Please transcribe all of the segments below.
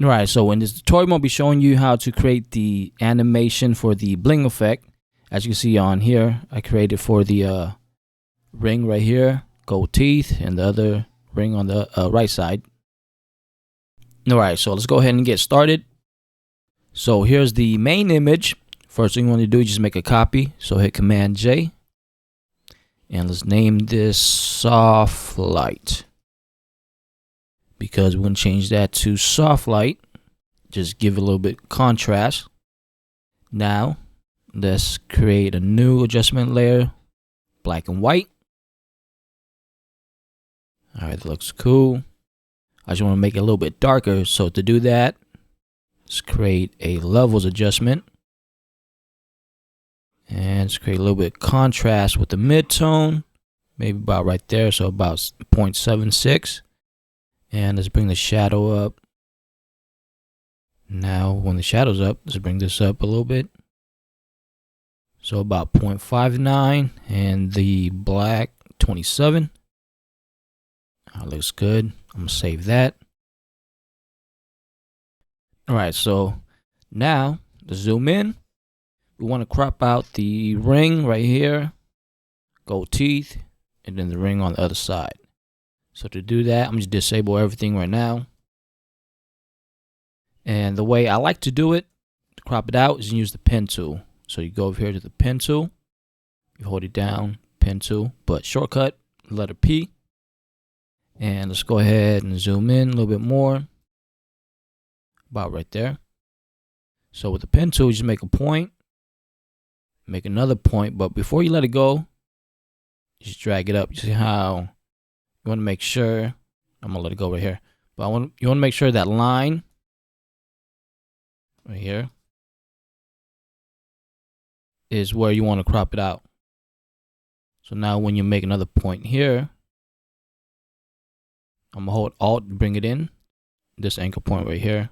Alright, so in this tutorial, I'll be showing you how to create the animation for the bling effect. As you can see on here, I created for the ring right here, gold teeth, and the other ring on the right side. Alright, so let's go ahead and get started. So here's the main image. First thing you want to do is just make a copy. So hit Command J. And let's name this soft light, because we're going to change that to soft light. Just give it a little bit contrast. Now let's create a new adjustment layer, black and white. Alright, that looks cool. I just want to make it a little bit darker. So to do that, let's create a levels adjustment. And let's create a little bit of contrast with the mid-tone. Maybe about right there, so about 0.76. And let's bring the shadow up. Now when the shadow's up, let's bring this up a little bit. So about 0.59, and the black 27. That looks good. I'm gonna save that. Alright, so now let's zoom in. We want to crop out the ring right here, gold teeth, and then the ring on the other side. So to do that, I'm just disable everything right now. And the way I like to do it, to crop it out, is use the pen tool. So you go over here to the pen tool, you hold it down, pen tool, but shortcut, letter P. And let's go ahead and zoom in a little bit more, about right there. So with the pen tool, you just make a point, make another point, but before you let it go, just drag it up. You see how you want to make sure, I'm gonna let it go right here, but you want to make sure that line right here is where you want to crop it out. So now when you make another point here, I'm gonna hold Alt to bring it in, this anchor point right here.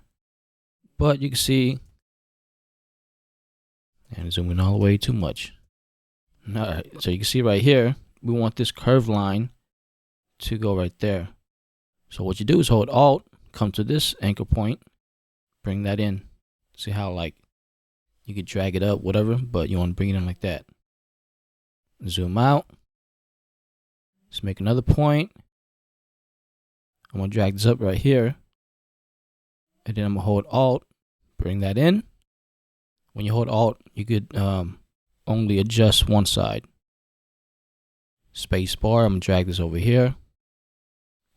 But you can see, and zooming all the way too much. Alright, so you can see right here, we want this curved line to go right there. So what you do is hold Alt, come to this anchor point, bring that in. See how like you could drag it up, whatever, but you want to bring it in like that. Zoom out. Let's make another point. I'm gonna drag this up right here, and then I'm gonna hold Alt, bring that in. When you hold Alt, you could only adjust one side. Space bar, I'm gonna drag this over here.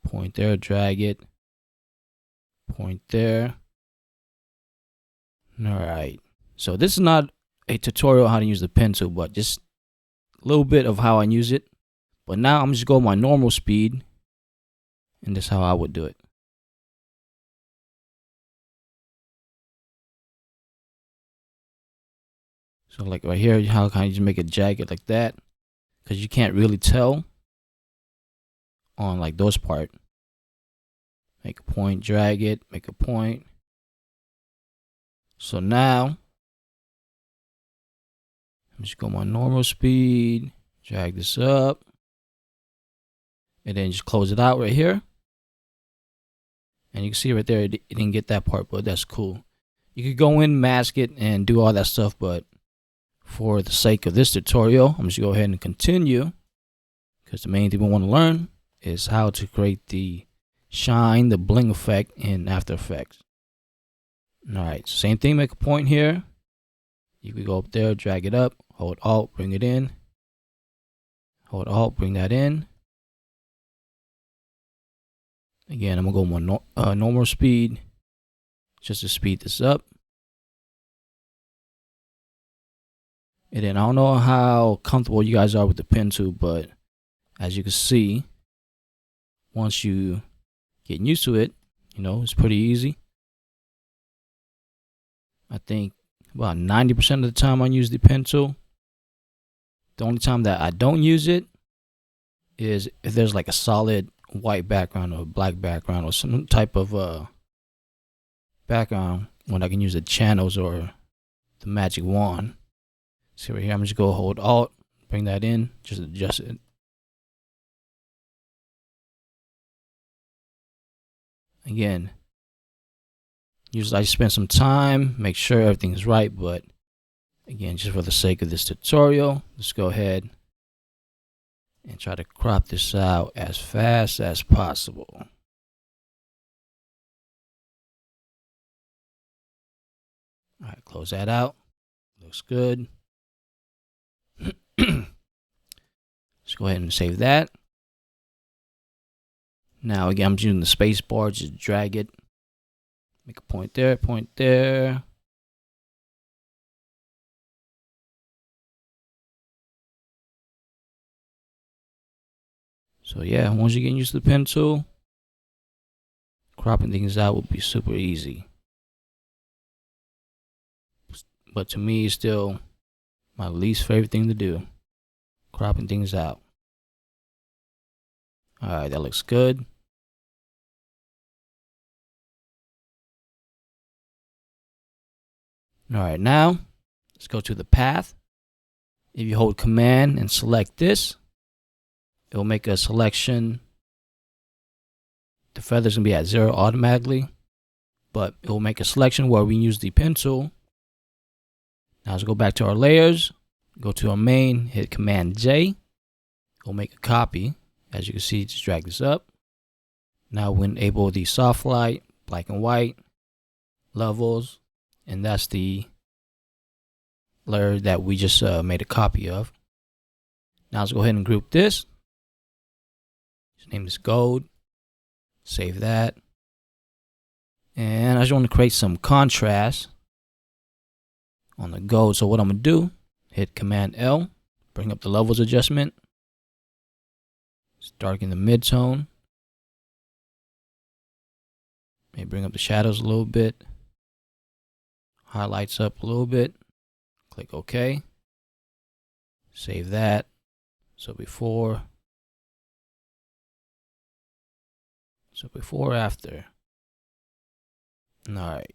Point there, drag it. Point there. Alright. So this is not a tutorial on how to use the pen tool, but just a little bit of how I use it. But now I'm just going my normal speed, and this is how I would do it. So like right here, how can I just make it jagged like that? Because you can't really tell on like those part. Make a point, drag it, make a point. So now I'm just go my normal speed, drag this up, and then just close it out right here. And you can see right there, it didn't get that part, but that's cool. You could go in, mask it, and do all that stuff, but for the sake of this tutorial, I'm just gonna go ahead and continue, because the main thing we want to learn is how to create the shine, the bling effect in After Effects. Alright, same thing, make a point here. You could go up there, drag it up, hold Alt, bring it in. Hold Alt, bring that in. Again, I'm gonna go more normal speed, just to speed this up. And then I don't know how comfortable you guys are with the pen tool, but as you can see, once you get used to it, you know, it's pretty easy. I think about 90% of the time I use the pen tool. The only time that I don't use it is if there's like a solid white background or black background or some type of background, when I can use the channels or the magic wand. See right here, I'm just gonna hold Alt, bring that in, just adjust it. Again, Usually I spend some time, make sure everything's right, but again, just for the sake of this tutorial, let's go ahead and try to crop this out as fast as possible. All right, close that out. Looks good. Let's go ahead and save that. Now again, I'm using the space bar, just drag it. Make a point there, point there. So yeah, once you get used to the pen tool, cropping things out will be super easy. But to me, it's still my least favorite thing to do, cropping things out. All right, that looks good. All right, now let's go to the path. If you hold Command and select this, it will make a selection. The feather's gonna be at 0 automatically, but it will make a selection where we use the pen tool. Now let's go back to our layers, go to our main, hit Command J. It will make a copy. As you can see, just drag this up. Now we enable the soft light, black and white, levels, and that's the layer that we just made a copy of. Now let's go ahead and group this. Just name this gold. Save that. And I just want to create some contrast on the gold. So what I'm going to do, hit Command L, bring up the levels adjustment. Darken the mid-tone. Maybe bring up the shadows a little bit. Highlights up a little bit. Click OK. Save that. So before, after. Alright.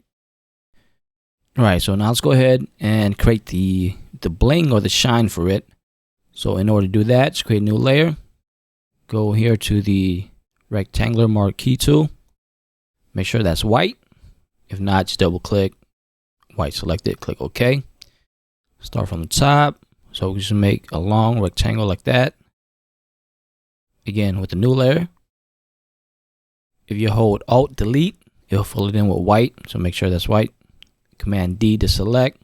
Alright, so now let's go ahead and create the bling or the shine for it. So in order to do that, just create a new layer. Go here to the rectangular marquee tool. Make sure that's white. If not, just double click. White selected, click OK. Start from the top. So we just make a long rectangle like that. Again, with the new layer. If you hold Alt Delete, it'll fill it in with white. So make sure that's white. Command D to select.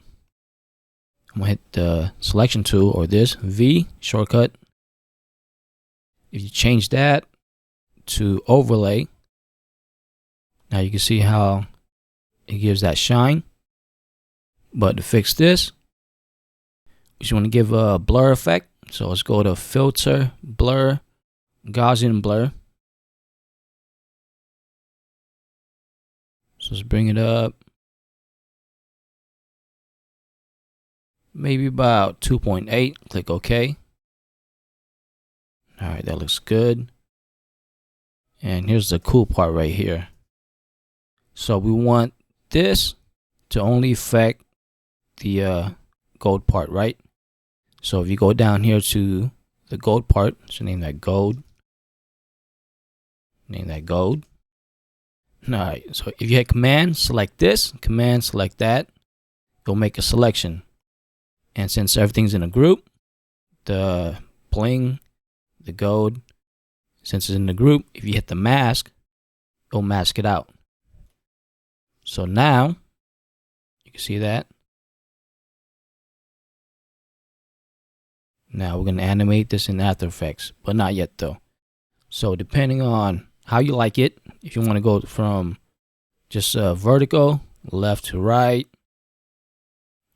I'm gonna hit the selection tool or this V shortcut. If you change that to overlay, now you can see how it gives that shine. But to fix this, we just want to give a blur effect. So let's go to Filter, Blur, Gaussian Blur. So let's bring it up. Maybe about 2.8. Click OK. All right, that looks good. And here's the cool part right here. So we want this to only affect the gold part, right? So if you go down here to the gold part, so name that gold. Name that gold. All right, so if you hit Command, select this, Command, select that, it'll make a selection. And since everything's in a group, the bling, the gold, since it's in the group, if you hit the mask, it'll mask it out. So now, you can see that. Now we're going to animate this in After Effects, but not yet though. So depending on how you like it, if you want to go from just vertical, left to right,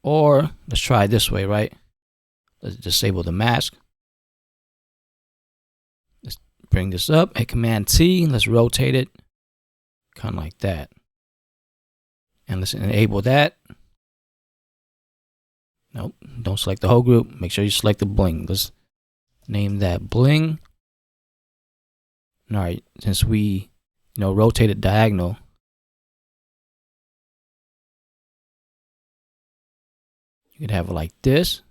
or let's try it this way, right? Let's disable the mask. Let's bring this up, hit Command T, let's rotate it, kind of like that. And let's enable that. Nope, don't select the whole group. Make sure you select the bling. Let's name that bling. All right, since we, rotate it diagonal, you could have it like this.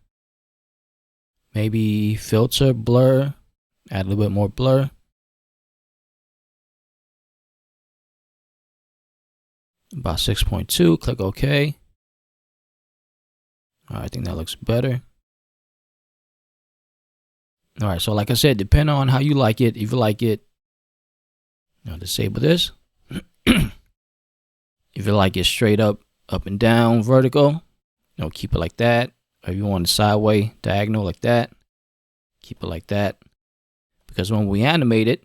Maybe filter, blur, add a little bit more blur. about 6.2. Click OK. All right, I think that looks better. All right, so like I said, depending on how you like it, if you like it, disable this. If you like it straight up and down, vertical, keep it like that. Or if you want it sideways, diagonal like that, keep it like that. Because when we animate it,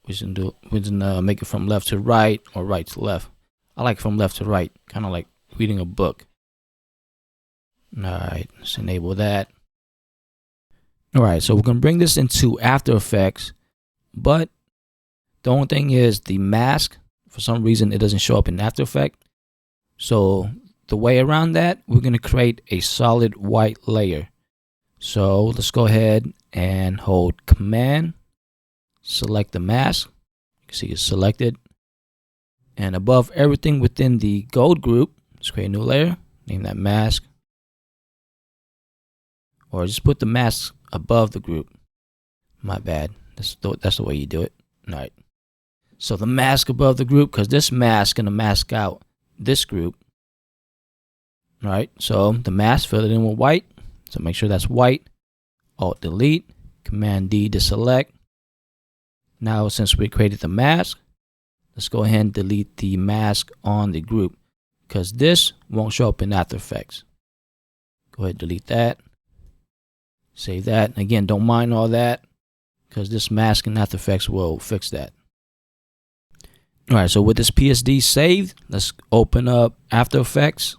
we can make it from left to right or right to left. I like from left to right, kind of like reading a book. All right, let's enable that. All right, so we're gonna bring this into After Effects, but the only thing is the mask, for some reason it doesn't show up in After Effects. So the way around that, we're gonna create a solid white layer. So let's go ahead and hold Command, select the mask. You can see it's selected. And above everything within the gold group, let's create a new layer, name that mask. Or just put the mask above the group. My bad. That's the way you do it. All right. So the mask above the group, because this mask is going to mask out this group. All right. So the mask, fill it in with white. So make sure that's white. Alt delete. Command D to select. Now, since we created the mask, let's go ahead and delete the mask on the group, because this won't show up in After Effects. Go ahead and delete that. Save that. Again, don't mind all that, because this mask in After Effects will fix that. All right, so with this PSD saved, let's open up After Effects.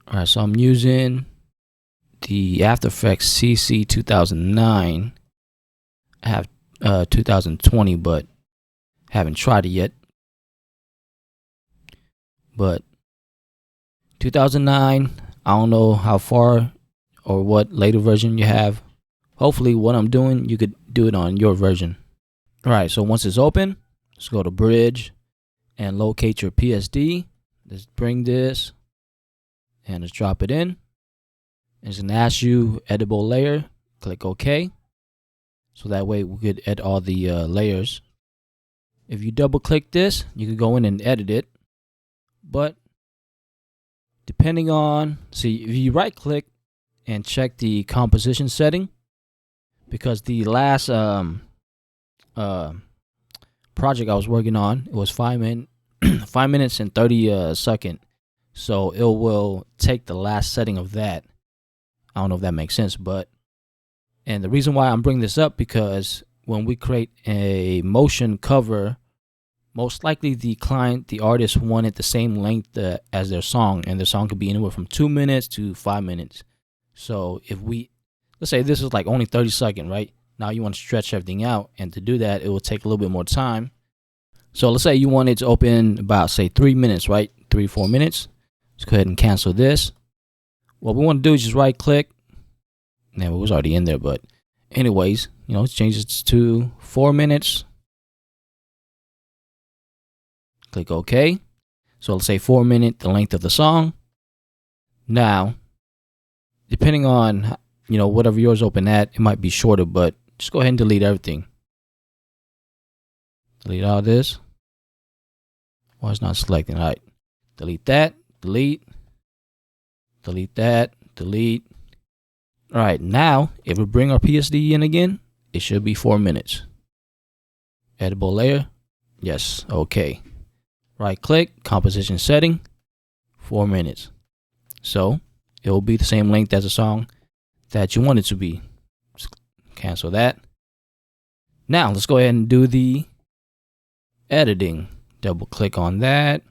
All right, so I'm using the After Effects CC 2009. I have 2020, but haven't tried it yet. But 2009, I don't know how far or what later version you have. Hopefully what I'm doing, you could do it on your version. All right, so once it's open, let's go to Bridge and locate your PSD. Let's bring this and let's drop it in. It's going to ask you editable layer. Click OK. So that way we could edit all the layers. If you double click this, you could go in and edit it. But depending on, see, if you right click and check the composition setting, because the last project I was working on, it was 5 minutes and 30 seconds. So it will take the last setting of that. I don't know if that makes sense, and the reason why I'm bringing this up, because when we create a motion cover, most likely the artist wanted the same length as their song, and their song could be anywhere from 2 minutes to 5 minutes. So if let's say this is like only 30 seconds, right? Now you want to stretch everything out, and to do that, it will take a little bit more time. So let's say you want it to open about, say, 3 minutes, right? 3-4 minutes. Let's go ahead and cancel this. What we want to do is just right click. Now, it was already in there, but anyways, let's change it to 4 minutes. Click OK. So let's say 4 minutes, the length of the song. Now, depending on, whatever yours open at, it might be shorter, but just go ahead and delete everything. Delete all this. Why it's not selecting? All right. Delete that. Delete. Delete that. Delete. All right. Now, if we bring our PSD in again, it should be 4 minutes. Editable layer. Yes. Okay. Right click. Composition setting. 4 minutes. So it will be the same length as the song that you want it to be. Just cancel that. Now let's go ahead and do the editing. Double click on that.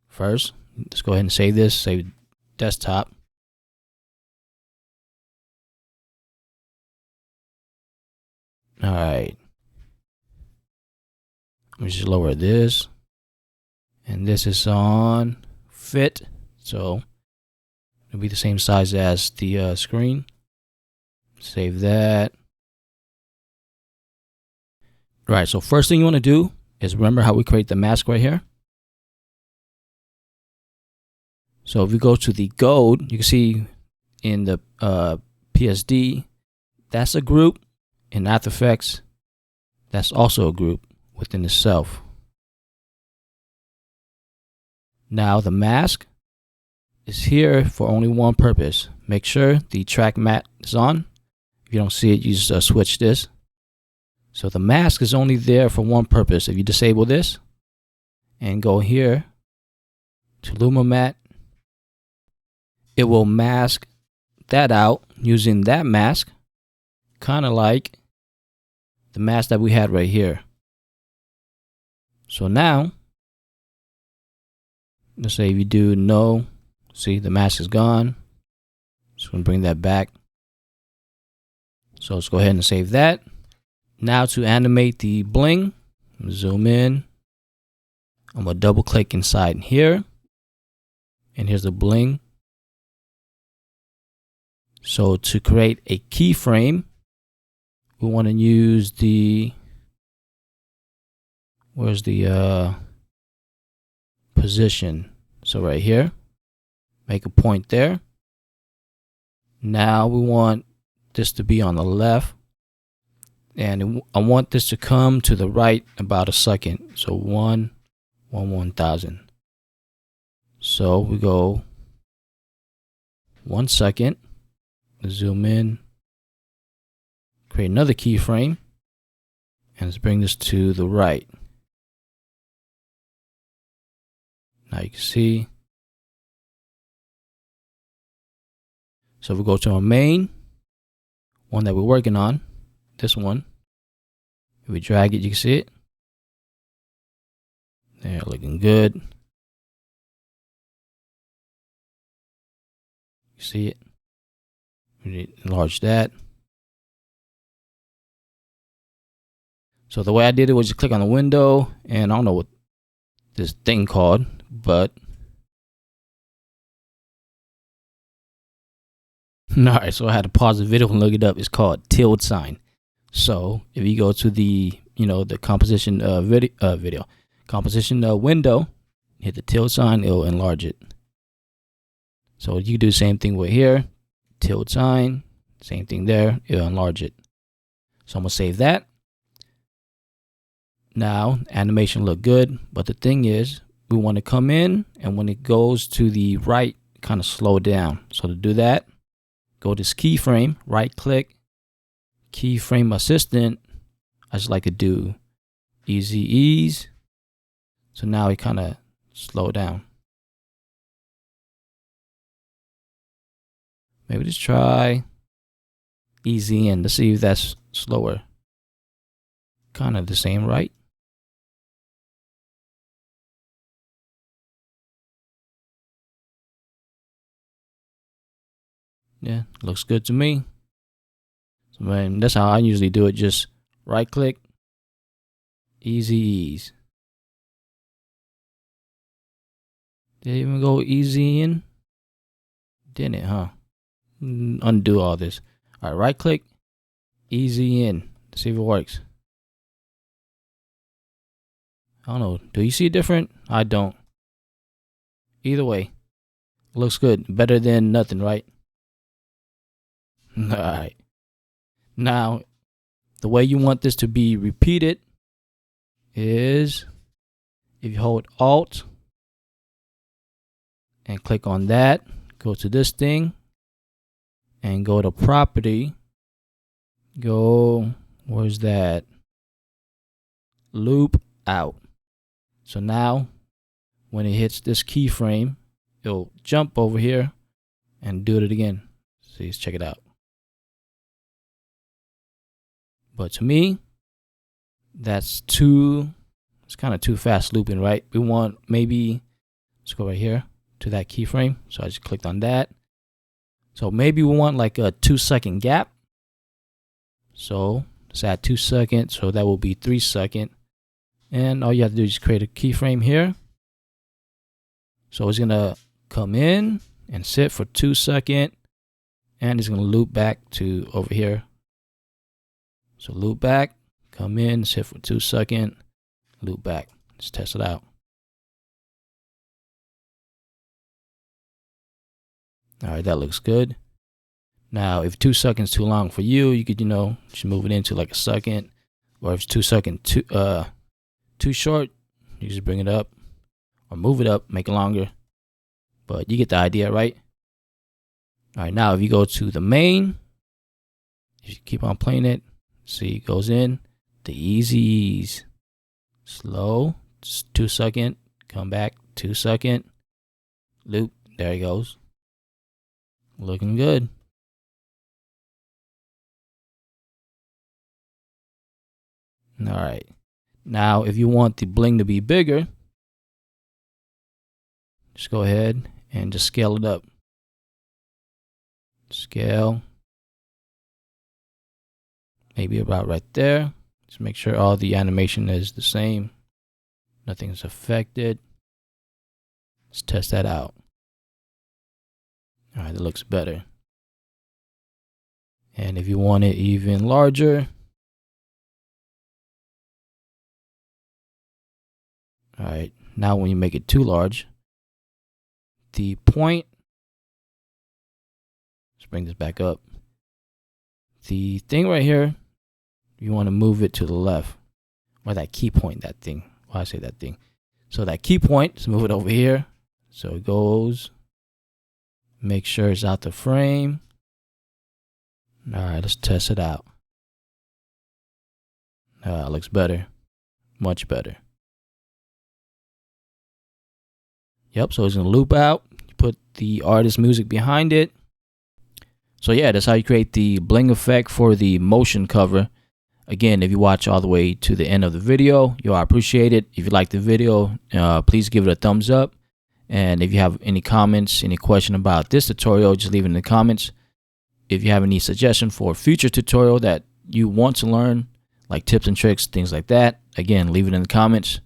First, let's go ahead and save this. Save desktop. All right. Let me just lower this. And this is on fit. So it'll be the same size as the screen. Save that. All right, so first thing you want to do is remember how we create the mask right here. So if you go to the gold, you can see in the PSD, that's a group. In After Effects, That's also a group within itself. Now the mask is here for only one purpose. Make sure the track mat is on. If you don't see it, you just switch this. So the mask is only there for one purpose. If you disable this and go here to Luma Mat, it will mask that out using that mask, kind of like the mask that we had right here. So now, let's say if you do no, see the mask is gone. Just gonna bring that back. So let's go ahead and save that. Now to animate the bling, zoom in. I'm gonna double click inside here. And here's the bling. So to create a keyframe, we want to use the, where's the position? So right here, make a point there. Now we want this to be on the left, and I want this to come to the right about a second. So 1/1000. So we go 1 second, zoom in, create another keyframe, and let's bring this to the right. Now you can see. So we go to our main one that we're working on, this one. If we drag it, you can see it. There, looking good. You see it? We enlarge that. So the way I did it was just click on the window, and I don't know what this thing called, but alright, so I had to pause the video and look it up. It's called tilde sign. So if you go to the the composition composition window, hit the tilde sign, it'll enlarge it. So you do the same thing with here, tilde sign, same thing there, it'll enlarge it. So I'm gonna save that. Now animation look good, but the thing is we want to come in, and when it goes to the right, kind of slow down. So to do that, go to this keyframe, right click, keyframe assistant. I just like to do easy ease. So now it kind of slow down. Maybe just try easy in to see if that's slower. Kind of the same, right? Yeah, looks good to me. So man, that's how I usually do it. Just right click, easy ease. Did it even go easy in? Didn't it, huh? Undo all this. All right, right click, easy in. See if it works. I don't know. Do you see it different? I don't. Either way, looks good. Better than nothing, right? All right. Now, the way you want this to be repeated is if you hold Alt and click on that, go to this thing and go to property. Go, where's that? Loop out. So now when it hits this keyframe, it'll jump over here and do it again. See, let's check it out. But to me, it's kind of too fast looping, right? We want maybe, let's go right here to that keyframe. So I just clicked on that. So maybe we want like a 2-second gap. So let's add 2 seconds. So that will be 3 seconds. And all you have to do is just create a keyframe here. So it's gonna come in and sit for 2 seconds, and it's gonna loop back to over here. So loop back, come in, sit for 2 seconds, loop back. Let's test it out. All right, that looks good. Now, if 2 seconds too long for you, you could, just move it into like a second. Or if it's 2 seconds too short, you just bring it up or move it up, make it longer. But you get the idea, right? All right, now if you go to the main, if you keep on playing it, see it goes in the easy ease. Slow, 2 second, come back, 2 second, loop, there he goes. Looking good. All right. Now, if you want the bling to be bigger, just go ahead and just scale it up. Scale. Maybe about right there. Just make sure all the animation is the same. Nothing's affected. Let's test that out. All right, that looks better. And if you want it even larger, all right, now when you make it too large, the point, let's bring this back up. The thing right here, you want to move it to the left, or that key point, that thing. Why I say that thing? So that key point, let's move it over here. So it goes, make sure it's out the frame. All right, let's test it out. It looks better, much better. Yep, so it's gonna loop out. You put the artist music behind it. So yeah, that's how you create the bling effect for the motion cover. Again, if you watch all the way to the end of the video, I appreciate it. If you like the video, please give it a thumbs up. And if you have any comments, any question about this tutorial, just leave it in the comments. If you have any suggestion for a future tutorial that you want to learn, like tips and tricks, things like that, again, leave it in the comments.